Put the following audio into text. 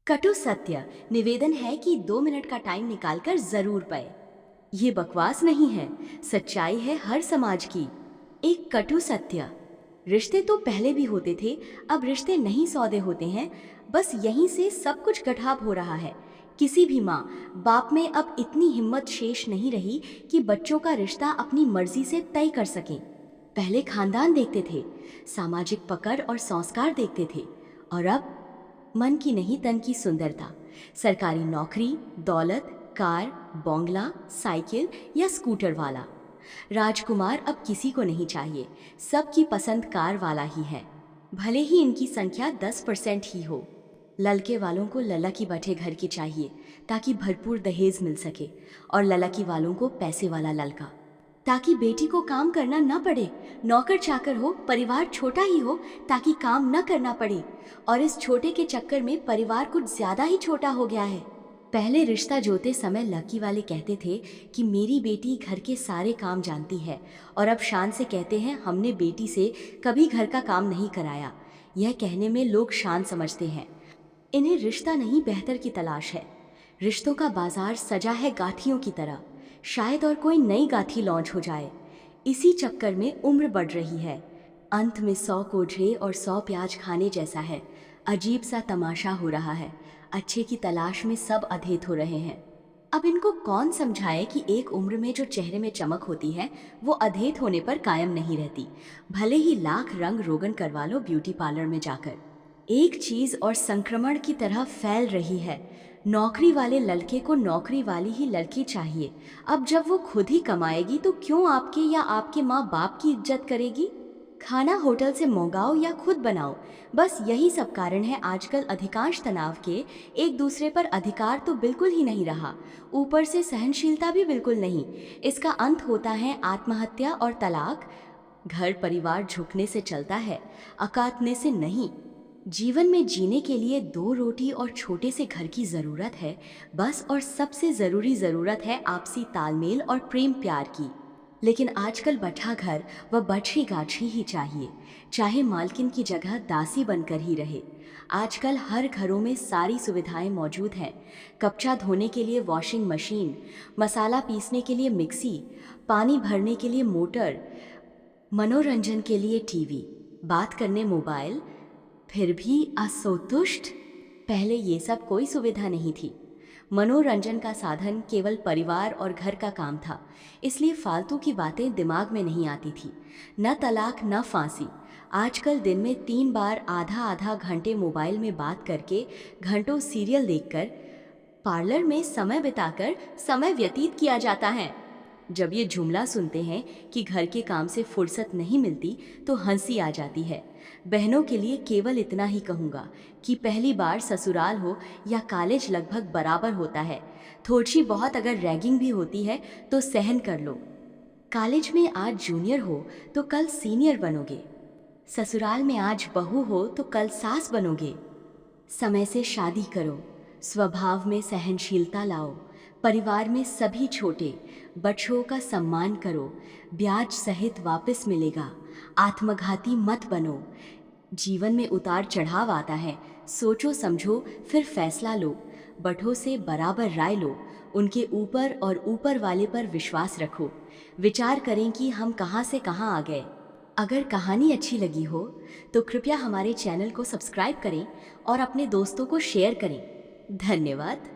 कटु सत्य निवेदन है कि 2 मिनट का टाइम निकालकर जरूर पाए। ये बकवास नहीं है, सच्चाई है हर समाज की। एक कटु सत्य, रिश्ते तो पहले भी होते थे, अब रिश्ते नहीं सौदे होते हैं। बस यहीं से सब कुछ गठाब हो रहा है। किसी भी माँ बाप में अब इतनी हिम्मत शेष नहीं रही कि बच्चों का रिश्ता अपनी मर्जी से तय कर सकें। पहले खानदान देखते थे, सामाजिक पकड़ और संस्कार देखते थे, और अब मन की नहीं तन की सुंदरता, सरकारी नौकरी, दौलत, कार, बंगला, साइकिल या स्कूटर वाला। राजकुमार अब किसी को नहीं चाहिए, सबकी पसंद कार वाला ही है, भले ही इनकी संख्या 10% ही हो। ललके वालों को ललकी बटे घर की चाहिए ताकि भरपूर दहेज मिल सके, और ललकी वालों को पैसे वाला ललका, ताकि बेटी को काम करना न पड़े। नौकर चाकर हो, परिवार छोटा ही हो ताकि काम न करना पड़े। और इस छोटे के चक्कर में परिवार कुछ ज्यादा ही छोटा हो गया है। पहले रिश्ता जोते समय लकी वाले कहते थे कि मेरी बेटी घर के सारे काम जानती है, और अब शान से कहते हैं हमने बेटी से कभी घर का काम नहीं कराया। यह कहने में लोग शान समझते हैं। इन्हें रिश्ता नहीं बेहतर की तलाश है। रिश्तों का बाजार सजा है गांठियों की तरह, शायद और कोई नई गांठी लॉन्च हो जाए। इसी चक्कर में उम्र बढ़ रही है। अंत में 100 कोझे और 100 प्याज खाने जैसा है। अजीब सा तमाशा हो रहा है। अच्छे की तलाश में सब अधेत हो रहे हैं। अब इनको कौन समझाए कि एक उम्र में जो चेहरे में चमक होती है वो अधेत होने पर कायम नहीं रहती, भले ही लाख रंग रोगन करवा लो ब्यूटी पार्लर में जाकर। एक चीज और संक्रमण की तरह फैल रही है। नौकरी वाले लड़के को नौकरी वाली ही लड़की चाहिए। अब जब वो खुद ही कमाएगी तो क्यों आपके या आपके माँ बाप की इज्जत करेगी? खाना होटल से मंगाओ या खुद बनाओ, बस यही सब कारण है आजकल अधिकांश तनाव के। एक दूसरे पर अधिकार तो बिल्कुल ही नहीं रहा, ऊपर से सहनशीलता भी बिल्कुल नहीं। इसका अंत होता है आत्महत्या और तलाक। घर परिवार झुकने से चलता है, अकातने से नहीं। जीवन में जीने के लिए 2 रोटी और छोटे से घर की ज़रूरत है बस, और सबसे ज़रूरी ज़रूरत है आपसी तालमेल और प्रेम प्यार की। लेकिन आजकल बठा घर व बठी गाठी ही चाहिए, चाहे मालकिन की जगह दासी बनकर ही रहे। आजकल हर घरों में सारी सुविधाएं मौजूद हैं। कपड़ा धोने के लिए वॉशिंग मशीन, मसाला पीसने के लिए मिक्सी, पानी भरने के लिए मोटर, मनोरंजन के लिए टीवी, बात करने मोबाइल। फिर भी असंतुष्ट? पहले ये सब कोई सुविधा नहीं थी। मनोरंजन का साधन केवल परिवार और घर का काम था, इसलिए फालतू की बातें दिमाग में नहीं आती थी। न तलाक न फांसी। आजकल दिन में 3 बार आधा आधा घंटे मोबाइल में बात करके, घंटों सीरियल देखकर, पार्लर में समय बिताकर समय व्यतीत किया जाता है। जब ये जुमला सुनते हैं कि घर के काम से फुर्सत नहीं मिलती तो हंसी आ जाती है। बहनों के लिए केवल इतना ही कहूँगा कि पहली बार ससुराल हो या कॉलेज लगभग बराबर होता है। थोड़ी बहुत अगर रैगिंग भी होती है तो सहन कर लो। कॉलेज में आज जूनियर हो तो कल सीनियर बनोगे। ससुराल में आज बहू हो तो कल सास बनोगे। समय से शादी करो, स्वभाव में सहनशीलता लाओ, परिवार में सभी छोटे बच्चों का सम्मान करो, ब्याज सहित वापस मिलेगा। आत्मघाती मत बनो। जीवन में उतार चढ़ाव आता है, सोचो समझो फिर फैसला लो। बड़ों से बराबर राय लो, उनके ऊपर और ऊपर वाले पर विश्वास रखो। विचार करें कि हम कहाँ से कहाँ आ गए। अगर कहानी अच्छी लगी हो तो कृपया हमारे चैनल को सब्सक्राइब करें और अपने दोस्तों को शेयर करें। धन्यवाद।